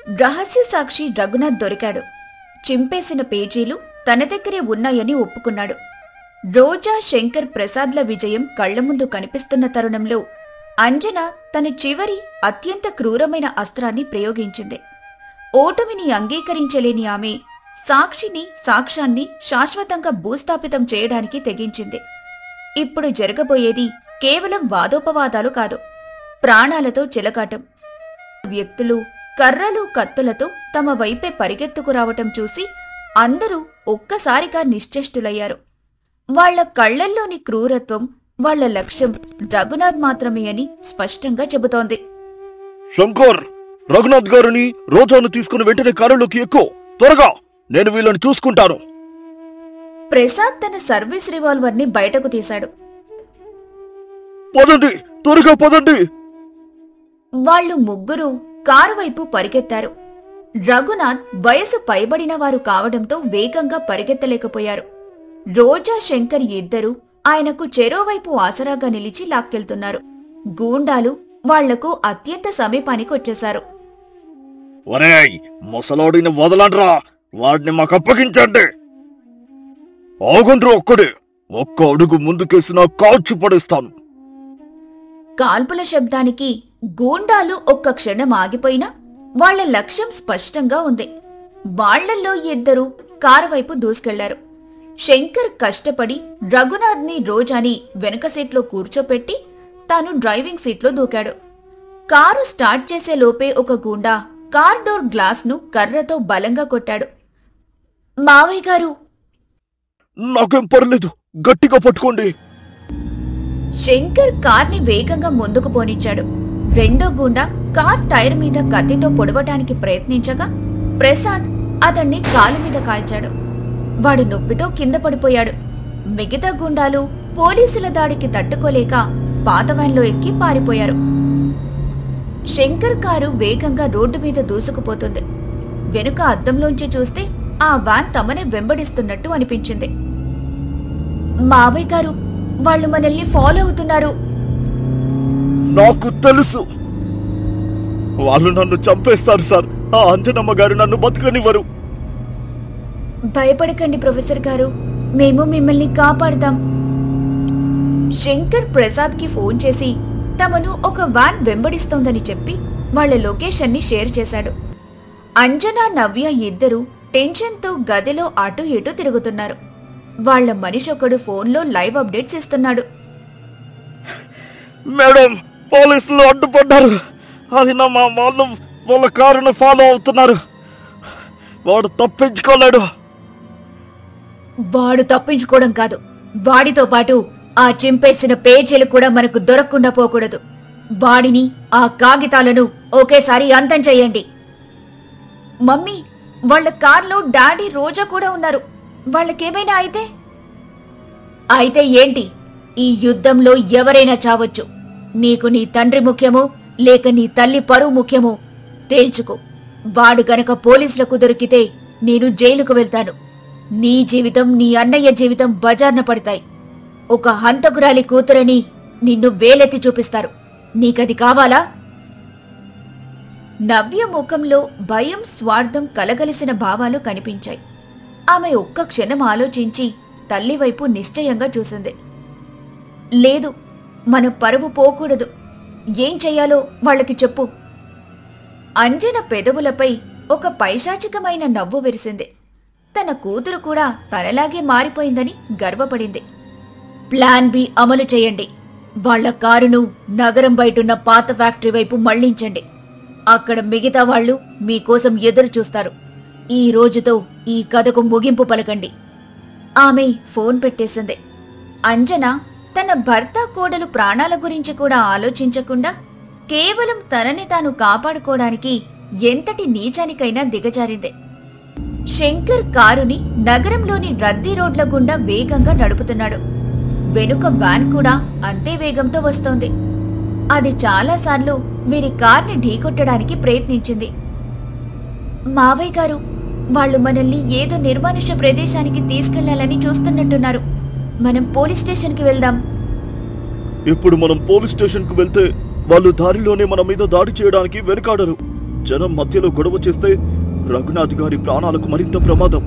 రహస్య సాక్షి రఘునాథ్ దొరికాడు. చింపేసిన పేజీలు తన దగ్గరే ఉన్నాయని ఒప్పుకున్నాడు. రోజా, శంకర్, ప్రసాద్ల విజయం కళ్ల ముందు కనిపిస్తున్న తరుణంలో అంజన తన చివరి అత్యంత క్రూరమైన అస్త్రాన్ని ప్రయోగించింది. ఓటమిని అంగీకరించలేని ఆమె సాక్షిని, సాక్ష్యాన్ని శాశ్వతంగా భూస్థాపితం చేయడానికి తెగించింది. ఇప్పుడు జరగబోయేది కేవలం వాదోపవాదాలు కాదు, ప్రాణాలతో చెలగాటం. వ్యక్తులు కర్రలు, కత్తులతో తమ వైపే పరిగెత్తుకురావటం చూసి అందరూ ఒక్కసారిగా నిశ్చేష్టులయ్యారు. వాళ్ల కళ్లల్లోని క్రూరత్వం వాళ్ల లక్ష్యం రఘునాథ్ మాత్రమే అని స్పష్టంగా చెబుతోంది. శంకర్, రఘునాథ్ గారిని, రోజాను తీసుకుని వెంటనే కారులోకి ఎక్కు, త్వరగా, నేను వీళ్ళని చూసుకుంటాను. ప్రసాద్ తన సర్వీస్ రివాల్వర్ ని బయటకు తీశాడు. పదండి, త్వరగా పదండి. వాళ్లు ముగ్గురు కారు వైపు పరిగెత్తారు. రఘునాథ్ వయసు పైబడిన వారు కావడంతో వేగంగా పరిగెత్తలేకపోయారు. రోజా, శంకర్ ఇద్దరూ ఆయనకు చెరోవైపు ఆసరాగా నిలిచి లాక్కెళ్తున్నారు. గూండాలు వాళ్లకు అత్యంత సమీపానికొచ్చేశారు. ఒరేయ్, ముసలోడిని వదలండ్రా, వాడిని మాకు అప్పగించండి. ఆగండ్రా, ఒక్క అడుగు ముందుకేసినా కాల్చి పడేస్తాను. కాల్పుల శబ్దానికి గూండాలు ఒక్క క్షణం ఆగిపోయినా వాళ్ల లక్ష్యం స్పష్టంగా ఉంది. వాళ్లల్లో ఇద్దరు కారు వైపు దూసుకెళ్లారు. శంకర్ కష్టపడి రఘునాథ్ని, రోజాని వెనుక సీట్లో కూర్చోపెట్టి తాను డ్రైవింగ్ సీట్లో దూకాడు. కారు స్టార్ట్ చేసే లోపే ఒక గూండా కార్ డోర్ గ్లాస్ ను కర్రతో బలంగా కొట్టాడు. మావయ్య గారు! నాకేం పర్లేదు, గట్టిగా పట్టుకోండి. శంకర్ కార్ని వేగంగా ముందుకు పోనిచ్చాడు. రెండో గూండా కార్ టైర్ మీద కత్తితో పొడవటానికి ప్రయత్నించగా ప్రసాద్ అతన్ని కాలు మీద కాల్చాడు. వాడు నొప్పితో కింద పడిపోయాడు. మిగతా గుండాలు పోలీసుల దాడికి తట్టుకోలేక పాత వ్యాన్లో ఎక్కి పారిపోయారు. శంకర్ కారు వేగంగా రోడ్డు మీద దూసుకుపోతుంది. వెనుక అద్దంలోంచి చూస్తే ఆ వ్యాన్ తమనే వెంబడిస్తున్నట్టు అనిపించింది. మావయ్య గారు, వాళ్ళు మనల్ని ఫాలో అవుతున్నారు. నాకు తెలుసు, వాళ్ళు నన్ను చంపేస్తారు సార్. ఆ అంజనమ్మ గారు నన్ను బతకనివ్వరు. భయపడకండి ప్రొఫెసర్ గారు, మేము మిమ్మల్ని కాపాడుతాం. శంకర్ ప్రసాద్ కి ఫోన్ చేసి తమను ఒక వ్యాన్ వెంబడిస్తోందని చెప్పి వాళ్ల లొకేషన్ ని షేర్ చేశాడు. అంజనా, నవ్య ఇద్దరూ టెన్షన్తో గదిలో అటు ఇటు తిరుగుతున్నారు. వాళ్ల మనిషొకడు ఫోన్లో లైవ్ అప్డేట్స్ ఇస్తున్నాడు. మేడం, పోలీసులు అడ్డుపడ్డారు. అది నా వాళ్ళు వాళ్ళ కారును ఫాలో అవుతున్నారు. వాడు తప్పించుకోలేడు. వాడు తప్పించుకోవడం కాదు, వాడితో పాటు ఆ చింపేసిన పేజీలు కూడా మనకు దొరకకుండా పోకూడదు. వాడిని, ఆ కాగితాలను ఒకేసారి అంతం చెయ్యండి. మమ్మీ, వాళ్ల కార్లో డాడీ, రోజా కూడా ఉన్నారు. వాళ్ళకేమైనా అయితే ఏంటి? ఈ యుద్ధంలో ఎవరైనా చావచ్చు. నీకు నీ తండ్రి ముఖ్యమో లేక నీ తల్లి పరువు ముఖ్యమో తేల్చుకో. వాడు గనక పోలీసులకు దొరికితే నేను జైలుకు వెళ్తాను. నీ జీవితం, నీ అన్నయ్య జీవితం బజార్న పడతాయి. ఒక హంతకురాలి కూతురని నిన్ను వేలెత్తి చూపిస్తారు. నీకది కావాలా? నవ్య ముఖంలో భయం, స్వార్థం కలగలిసిన భావాలు కనిపించాయి. ఆమె ఒక్క క్షణం ఆలోచించి తల్లివైపు నిశ్చయంగా చూసింది. లేదు, మన పరువు పోకూడదు. ఏం చెయ్యాలో వాళ్ళకి చెప్పు. అంజన పెదవులపై ఒక పైశాచికమైన నవ్వు విరిసింది. తన కూతురు కూడా తనలాగే మారిపోయిందని గర్వపడింది. ప్లాన్ బి అమలు చేయండి. వాళ్ల కారును నగరం బయటున్న పాత ఫ్యాక్టరీ వైపు మళ్లించండి. అక్కడ మిగతా వాళ్లు మీకోసం ఎదురు చూస్తారు. ఈ రోజుతో ఈ కథకు ముగింపు పలకండి. ఆమె ఫోన్ పెట్టేసింది. అంజన తన భర్త, కోడలు ప్రాణాల గురించి కూడా ఆలోచించకుండా కేవలం తనని తాను కాపాడుకోవడానికి ఎంతటి నీచానికైనా దిగజారింది. శంకర్ కారుని నగరంలోని రద్దీ రోడ్ల గుండా వేగంగా నడుపుతున్నాడు. వెనుక వ్యాన్ కూడా అంతే వేగంతో వస్తోంది. అది చాలాసార్లు వీరి కార్ని ఢీకొట్టడానికి ప్రయత్నించింది. మావయ్య గారు, వాళ్ళు మనల్ని ఏదో నిర్మానుష్య ప్రదేశానికి తీసుకెళ్లాలని చూస్తున్నట్టున్నారు. మనం పోలీస్ స్టేషన్కి వెళ్దాం. ఇప్పుడు మనం పోలీస్ స్టేషన్కు వెళ్తే వాళ్ళు దారిలోనే మన మీద దాడి చేయడానికి వెనుకాడరు. జనం మధ్యలో గొడవ చేస్తే రఘునాథ్ గారి ప్రాణాలకు మరింత ప్రమాదం.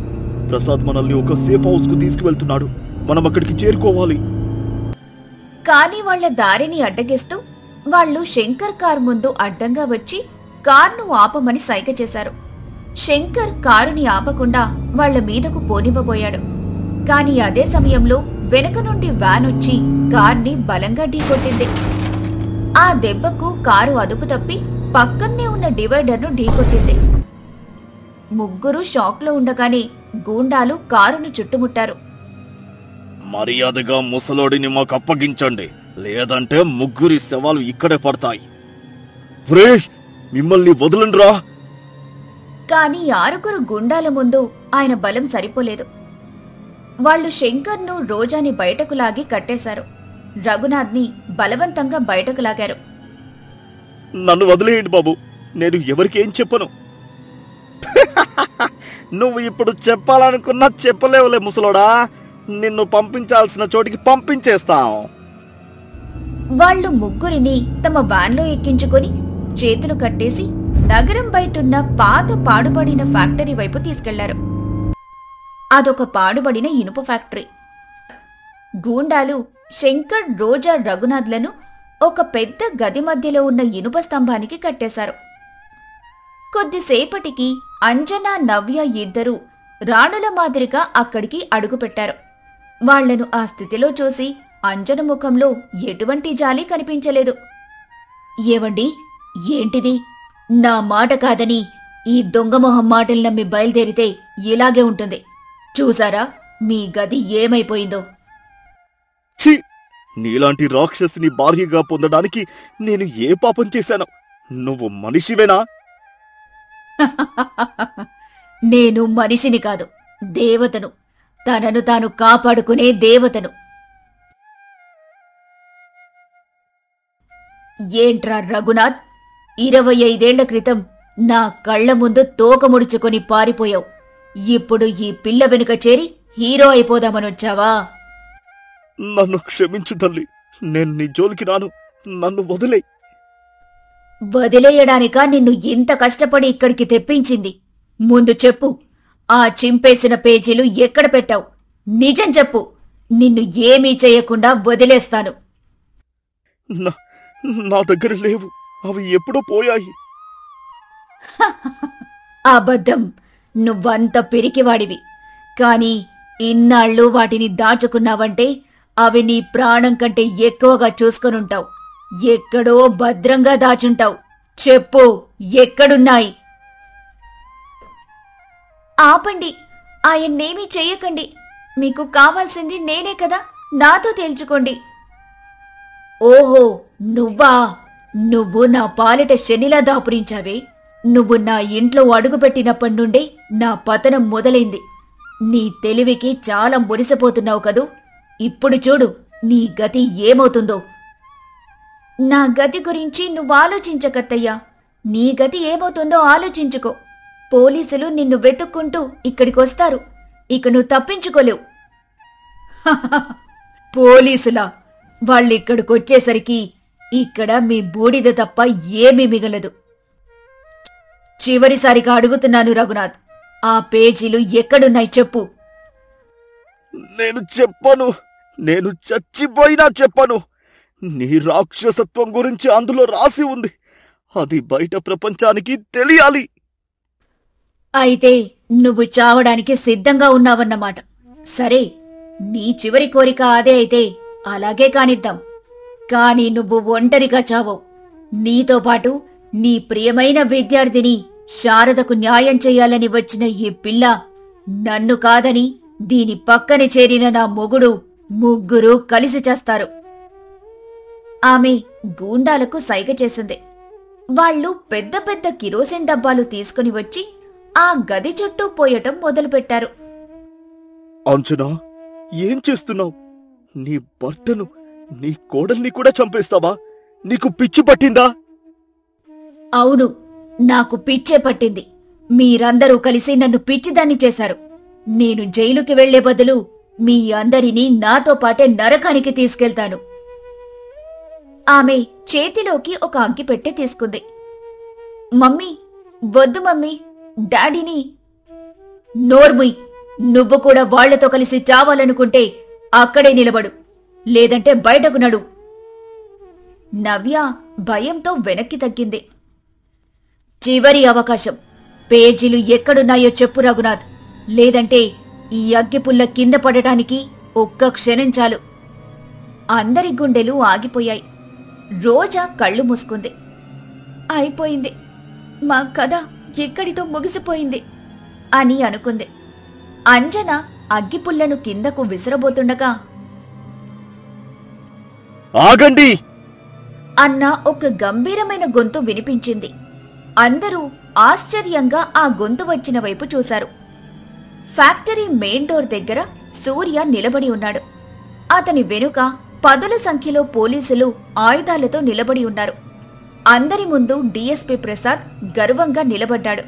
ప్రసాద్ మనల్ని ఒక సేఫ్ హౌస్ కు తీసుకువెళ్తున్నాడు. మనం అక్కడికి చేరుకోవాలి. కాని వాళ్ల దారిని అడ్డగిస్తూ వాళ్ళు శంకర్ కారు ముందు అడ్డంగా వచ్చి కారును ఆపమని సైగ చేశారు. శంకర్ కారుని ఆపకుండా వాళ్ల మీదకు పోనివ్వబోయాడు. కాని అదే సమయంలో వెనుక నుండి వ్యాన్ వచ్చి కార్ని బలంగా ఢీకొట్టింది. ఆ దెబ్బకు కారు అదుపు తప్పి పక్కనే ఉన్న డివైడర్ను ఢీకొట్టింది. ముగ్గురు షాక్లో ఉండగానే గూండాలు కారును చుట్టుముట్టారు. మర్యాదగా ముసలోడిని మాకు అప్పగించండి, లేదంటే ముగ్గురి శవాలు ఇక్కడే పడతాయి. మిమ్మల్ని వదలండ్రా. కాని ఆరుగురు గుండాల ముందు ఆయన బలం సరిపోలేదు. వాళ్లు శంకర్ను రోజాని బయటకు లాగి కట్టేశారు. రఘునాథ్ని బలవంతంగా బయటకు లాగారు. నన్ను వదిలేయండి బాబు, నేను ఎవరికేం చెప్పను. నువ్వు ఇప్పుడు చెప్పాలనుకున్నా చెప్పలేవులే ముసలోడా. నిన్ను పంపించాల్సిన చోటికి పంపించేస్తాం. వాళ్లు ముగ్గురిని తమ వ్యాన్లో ఎక్కించుకొని చేతులు కట్టేసి నగరం బయటున్న పాత పాడుబడిన ఫ్యాక్టరీ వైపు తీసుకెళ్లారు. అదొక పాడుబడిన ఇనుప ఫ్యాక్టరీ. గూండాలు శంకర్, రోజా, రఘునాథ్లను ఒక పెద్ద గది మధ్యలో ఉన్న ఇనుప స్తంభానికి కట్టేశారు. కొద్దిసేపటికి అంజనా, నవ్య ఇద్దరూ రాణుల మాదిరిగా అక్కడికి అడుగుపెట్టారు. వాళ్లను ఆ స్థితిలో చూసి అంజన ముఖంలో ఎటువంటి జాలి కనిపించలేదు. ఏవండి, ఏంటిది? నా మాట కాదని ఈ దొంగమొహం మాటలు నమ్మి బయలుదేరితే ఇలాగే ఉంటుంది. చూసారా మీ గది ఏమైపోయిందో? ఛీ, నీలాంటి రాక్షసిని భార్యగా పొందడానికి నేను ఏ పాపం చేశాను? నువ్వు మనిషివేనా? నేను మనిషిని కాదు, దేవతను. తనను తాను కాపాడుకునే దేవతను. ఏంట్రా రఘునాథ్, 25 ఏళ్ల క్రితం నా కళ్ల ముందు తోక ముడుచుకొని పారిపోయావు. ఇప్పుడు ఈ పిల్ల వెనుక చేరి హీరో అయిపోదామనొచ్చావా? నన్ను క్షమించు తల్లి, నేను నీ జోలికి రాను. నన్ను వదిలే. వదిలేయడానికా నిన్ను ఇంత కష్టపడి ఇక్కడికి తెప్పించింది? ముందు చెప్పు, ఆ చింపేసిన పేజీలు ఎక్కడ పెట్టావు? నిజం చెప్పు, నిన్ను ఏమీ చేయకుండా వదిలేస్తాను. నా దగ్గర లేవు, అవి ఎప్పుడో పోయాయి. అబద్ధం. నువ్వంత పిరికివాడివి. కాని ఇన్నాళ్ళు వాటిని దాచుకున్నావంటే అవి నీ ప్రాణం కంటే ఎక్కువగా చూసుకొనుంటావు. ఎక్కడో భద్రంగా దాచుంటావు. చెప్పు, ఎక్కడున్నాయి? ఆపండి, ఆయన్నేమీ చెయ్యకండి. మీకు కావాల్సింది నేనే కదా, నాతో తేల్చుకోండి. ఓహో, నువ్వా? నువ్వు నా పాలిట శనిలా దాపురించావే. నువ్వు నా ఇంట్లో అడుగుపెట్టినప్పటి నుండే నా పతనం మొదలైంది. నీ తెలివికి చాలా మురిసిపోతున్నావు కదూ. ఇప్పుడు చూడు నీ గతి ఏమవుతుందో. నా గతి గురించి నువ్వు ఆలోచించకత్తయ్యా. నీ గతి ఏమవుతుందో ఆలోచించుకో. పోలీసులు నిన్ను వెతుక్కుంటూ ఇక్కడికొస్తారు. ఇక నువ్వు తప్పించుకోలేవు. పోలీసులా? వాళ్ళిక్కడికొచ్చేసరికి ఇక్కడ మీ బూడిద తప్ప ఏమీ మిగలదు. చివరిసారిగా అడుగుతున్నాను రఘునాథ్, ఆ పేజీలు ఎక్కడున్నాయి చెప్పు. నేను చెప్పను, నేను చచ్చిపోయినా చెప్పను. నీ రాక్షసత్వం గురించి అందులో రాసి ఉంది. అది బయట ప్రపంచానికి తెలియాలి. అయితే నువ్వు చావడానికి సిద్ధంగా ఉన్నావన్నమాట. సరే, నీ చివరి కోరిక అదే అయితే అలాగే కానిద్దాం. కాని నువ్వు ఒంటరిగా చావవు. నీతో పాటు నీ ప్రియమైన విద్యార్థిని శారదకు న్యాయం చెయ్యాలని వచ్చిన ఈ పిల్ల, నన్ను కాదని దీని పక్కన చేరిన నా మొగుడు, ముగ్గురు కలిసి చేస్తారు. ఆమె గూండాలకు సైగ చేసింది. వాళ్ళు పెద్ద పెద్ద కిరోసిన్ డబ్బాలు తీసుకుని వచ్చి ఆ గది చుట్టూ పోయటం మొదలుపెట్టారు. అంజనా, ఏం చేస్తున్నావు? నీ భర్తను, నీ కోడల్ని కూడా చంపేస్తావా? నీకు పిచ్చి పట్టిందా? అవును, నాకు పిచ్చే పట్టింది. మీరందరూ కలిసి నన్ను పిచ్చిదాన్ని చేశారు. నేను జైలుకి వెళ్లే బదులు మీ అందరినీ నాతో పాటే నరకానికి తీసుకెళ్తాను. ఆమె చేతిలోకి ఒక అగ్గిపెట్టె తీసుకుంది. మమ్మీ, వద్దు మమ్మీ, డాడీని. నోర్ముయ్, నువ్వు కూడా వాళ్లతో కలిసి చావాలనుకుంటే అక్కడే నిలబడు, లేదంటే బయటకు నడు. నవ్య భయంతో వెనక్కి తగ్గింది. చివరి అవకాశం. పేజీలు ఎక్కడున్నాయో చెప్పు రఘునాథ్, లేదంటే ఈ అగ్గిపుల్ల కింద పడటానికి ఒక్క క్షణం చాలు. అందరి గుండెలు ఆగిపోయాయి. రోజా కళ్ళు మూసుకుంది. అయిపోయింది, మా కథ ఇక్కడితో ముగిసిపోయింది అని అనుకుంది. అంజన అగ్గిపుల్లను కిందకు విసిరబోతుండగా, ఆగండి అన్న ఒక గంభీరమైన గొంతు వినిపించింది. అందరూ ఆశ్చర్యంగా ఆ గొంతు వచ్చిన వైపు చూశారు. ఫ్యాక్టరీ మెయిన్ డోర్ దగ్గర సూర్య నిలబడి ఉన్నాడు. అతని వెనుక పదుల సంఖ్యలో పోలీసులు ఆయుధాలతో నిలబడి ఉన్నారు. అందరి ముందు డీఎస్పీ ప్రసాద్ గర్వంగా నిలబడ్డాడు.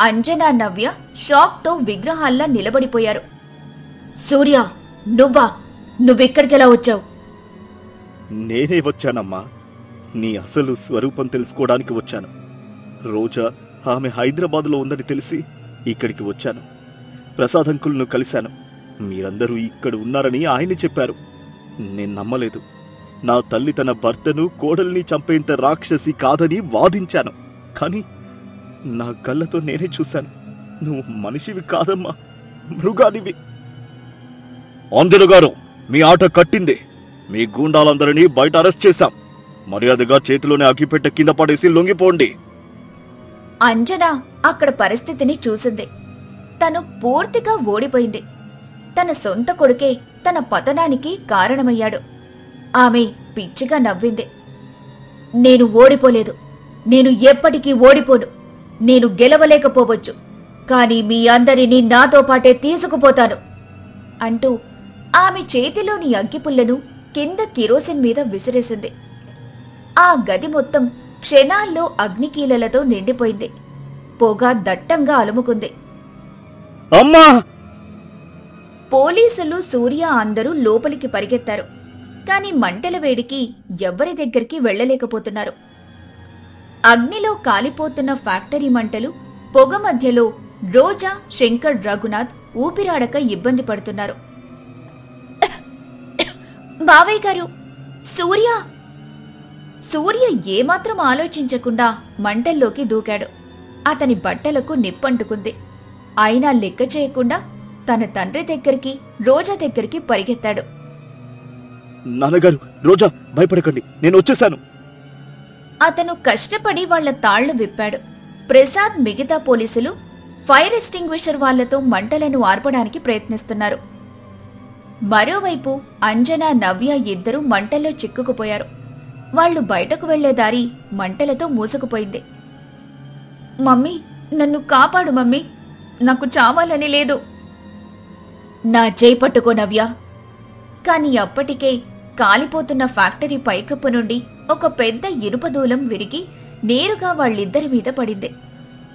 అంజనా, నవ్య షాక్తో విగ్రహాల్లా నిలబడిపోయారు. సూర్య, నువ్వెక్కడికెలా వచ్చావు? నేనే వచ్చానమ్మా. నీ అసలు స్వరూపం తెలుసుకోవడానికి వచ్చాను. రోజా ఆమె హైదరాబాద్లో ఉందని తెలిసి ఇక్కడికి వచ్చాను. ప్రసాద్ అంకుల్ను కలిశాను. మీరందరూ ఇక్కడ ఉన్నారని ఆయన చెప్పారు. నేను నమ్మలేదు. నా తల్లి తన భర్తను, కోడల్ని చంపేంత రాక్షసి కాదని వాదించాను. కానీ నా కళ్ళతో నేనే చూశాను. నువ్వు మనిషివి కాదమ్మా, మృగానివి. అంజన గారు, మీ ఆట కట్టింది. మీ గూండాలందరినీ బయట అరెస్ట్ చేశాం. మర్యాదగా చేతిలోనే అగ్గిపెట్టె కింద పడేసి లొంగిపోండి. అంజన అక్కడ పరిస్థితిని చూసింది. తను పూర్తిగా ఓడిపోయింది. తన సొంత కొడుకే తన పతనానికి కారణమయ్యాడు. ఆమె పిచ్చిగా నవ్వింది. నేను ఓడిపోలేదు. నేను ఎప్పటికీ ఓడిపోను. నేను గెలవలేకపోవచ్చు, కాని మీ అందరినీ నాతో పాటే తీసుకుపోతాను అంటూ ఆమె చేతిలోని అగ్గిపుల్లను కింద కిరోసిన్ మీద విసిరేసింది. ఆ గది మొత్తం క్షణాల్లో అగ్నికీలలతో నిండిపోయింది. పొగ దట్టంగా అలుముకుంది. అమ్మా! పోలీసులు, సూర్య అందరూ లోపలికి పరిగెత్తారు. కాని మంటల వేడికి ఎవ్వరి దగ్గరికి వెళ్లలేకపోతున్నారు. అగ్నిలో కాలిపోతున్న ఫ్యాక్టరీ మంటలు, పొగ మధ్యలో రోజా, శంకర్, రఘునాథ్ ఊపిరాడక ఇబ్బంది పడుతున్నారు. బావయ్య గారు, సూర్య ఏమాత్రం ఆలోచించకుండా మంటల్లోకి దూకాడు. అతని బట్టలకు నిప్పంటుకుంది. అయినా లెక్క చేయకుండా తన తండ్రి దగ్గరికి, రోజా దగ్గరికి పరిగెత్తాడు. నాన్నగారు, రోజా, భయపడకండి, నేను వచ్చేశాను. అతను కష్టపడి వాళ్ల తాళ్లు విప్పాడు. ప్రసాద్, మిగతా పోలీసులు ఫైర్ ఎక్స్టింగ్విషర్ వాళ్లతో మంటలను ఆర్పడానికి ప్రయత్నిస్తున్నారు. మరోవైపు అంజనా, నవ్య ఇద్దరూ మంటల్లో చిక్కుకుపోయారు. వాళ్లు బయటకు వెళ్లే దారి మంటలతో మూసుకుపోయింది. మమ్మీ, నన్ను కాపాడు మమ్మీ, నాకు చావాలని లేదు. నా చేయి పట్టుకో నవ్య. కాని అప్పటికే కాలిపోతున్న ఫ్యాక్టరీ పైకప్పు నుండి ఒక పెద్ద ఇనుపదూలం విరిగి నేరుగా వాళ్ళిద్దరి మీద పడింది.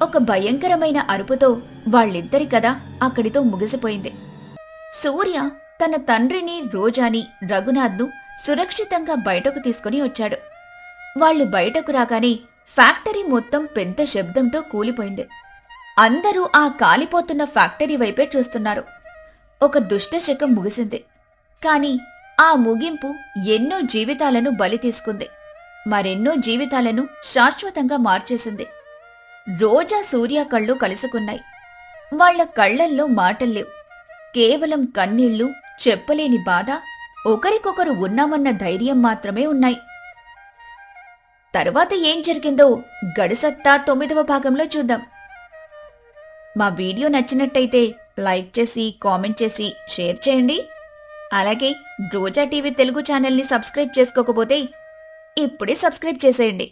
ఒక భయంకరమైన అరుపుతో వాళ్ళిద్దరి కథ అక్కడితో ముగిసిపోయింది. సూర్య తన తండ్రిని, రోజాని, రఘునాథ్ను సురక్షితంగా బయటకు తీసుకుని వచ్చాడు. వాళ్లు బయటకు రాగానే ఫ్యాక్టరీ మొత్తం పెద్ద శబ్దంతో కూలిపోయింది. అందరూ ఆ కాలిపోతున్న ఫ్యాక్టరీ వైపే చూస్తున్నారు. ఒక దుష్టశకం ముగిసింది. కాని ఆ ముగింపు ఎన్నో జీవితాలను బలి తీసుకుంది. మరెన్నో జీవితాలను శాశ్వతంగా మార్చేసింది. రోజా, సూర్య కళ్ళు కలుసుకున్నాయి. వాళ్ల కళ్లల్లో మాటల్లేవు. కేవలం కన్నీళ్లు, చెప్పలేని బాధ, ఒకరికొకరు ఉన్నామన్న ధైర్యం మాత్రమే ఉన్నాయి. తరువాత ఏం జరిగిందో గడిసత్తా 9వ భాగంలో చూద్దాం. మా వీడియో నచ్చినట్టయితే లైక్ చేసి, కామెంట్ చేసి, షేర్ చేయండి. అలాగే రోజా టీవీ తెలుగు ఛానల్ని సబ్స్క్రైబ్ చేసుకోకపోతే ఇప్పుడే సబ్స్క్రైబ్ చేసేయండి.